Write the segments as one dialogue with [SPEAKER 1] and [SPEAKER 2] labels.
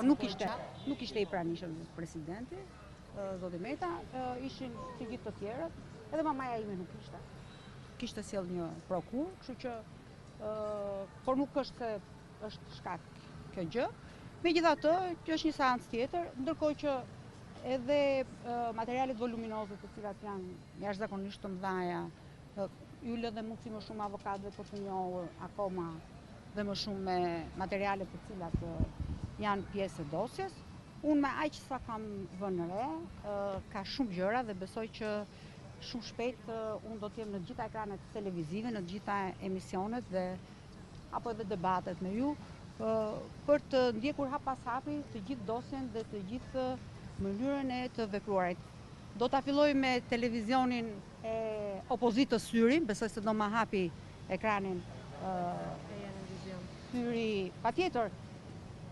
[SPEAKER 1] Nuk ishte i pranishëm presidenti, zoti Meta, ishin të gjithë të tjerët, edhe mamaja ime nuk ishte. Kishte sjell një prokur, kështu që por nuk është se është shkak kjo gjë. Megjithatë, kjo është një seancë tjetër, ndërkohë që edhe materialet voluminoze të cilat janë jashtëzakonisht të mëdha, ju lë dhe mundësi më shumë avokatëve për të njohur akoma dhe më shumë me materialet të cilat janë pjesë e dosjes. Unë me aq sa kam vënë re, ka shumë gjëra dhe besoj që shumë shpejt unë do të jem në të gjitha ekranet televizive, në të gjitha emisionet dhe apo edhe debatet me ju, për të ndjekur hap pas hapi të gjithë dosjen dhe të gjithë mënyrën e të vepruarit. Do ta filloj me televizionin e opozitës Syri, besoj se do ma hapi ekranin Syri, patjetër.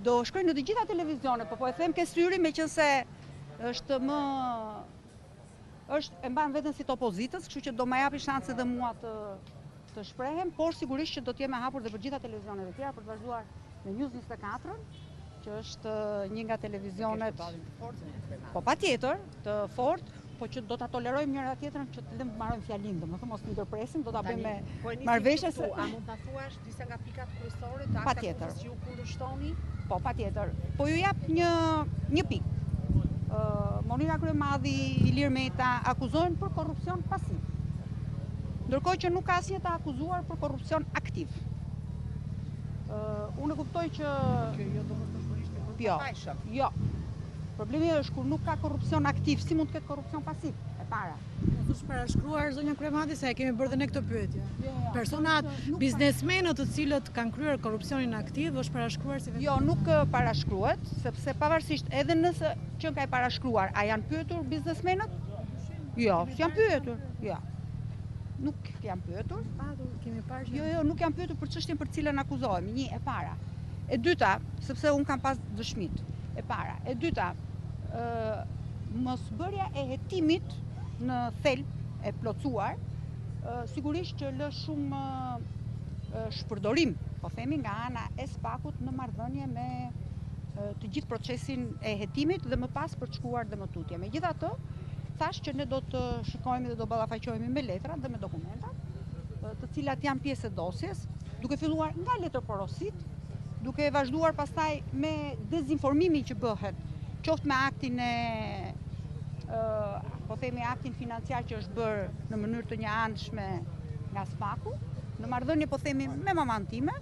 [SPEAKER 1] Do shkoj në të gjitha televizionet, po e them ke Syri meqense është e mban veten si të opozitës, kështu që do më japi shanse edhe mua të shprehem, por sigurisht që do të jem e hapur dhe për gjitha televizionet e tjera për të vazhduar në News 24, që është një nga televizionet po patjetër të fortë, po që do ta tolerojmë njëra tjetrën që të lëmë të marrojmë fjalinë, domethënë mos ndërpresim, do ta bëjmë me marrëveshje se
[SPEAKER 2] a mund ta thuash disa nga pikat kryesore të aktave që ju kundërshtoni?
[SPEAKER 1] Po patjetër. Po ju jap një pikë. Monika Kryemadhi, Ilir Meta akuzohen për korrupsion pasiv. Ndërkohë që nuk ka asnjë të akuzuar për korrupsion aktiv. Unë kuptoj që
[SPEAKER 2] jo domosdoshmërisht e përfaqëshëm.
[SPEAKER 1] Jo. Problemi është kur nuk ka korrupsion aktiv, si mund të ketë korrupsion pasiv? E para.
[SPEAKER 3] Është parashkruar zonja Kryemadhi se e kemi bërë dhe ne këtë pyetje. Personat, biznesmenët të cilët kanë kryer korrupsionin aktiv është parashkruar si
[SPEAKER 1] Jo, nuk parashkruhet, sepse pavarësisht edhe nëse që ka e parashkruar, a janë pyetur biznesmenët? Jo, s'janë pyetur. Jo. Nuk janë pyetur.
[SPEAKER 3] Kemi parë që
[SPEAKER 1] Jo, nuk janë pyetur për çështjen për cilën akuzohemi. Një, e para. E dyta, sepse un kam pas dëshmit. E para. E dyta, mosbërja e hetimit në thelb e plotësuar, sigurisht që lë shumë shpërdorim, po themi, nga ana e SPAK-ut në marrëdhënie me të gjithë procesin e hetimit dhe më pas për të shkuar dhe më tutje. Megjithatë, thash që ne do të shikojmë dhe do ballafaqohemi me letrat dhe me dokumentat, të cilat janë pjesë e dosjes, duke filluar nga letërporosit, duke vazhduar pastaj me dezinformimin që bëhet, qoftë me aktin po themi aktin financiar që është bërë në mënyrë të njëanshme nga SPAK-u, në marrëdhënie po themi me maman time,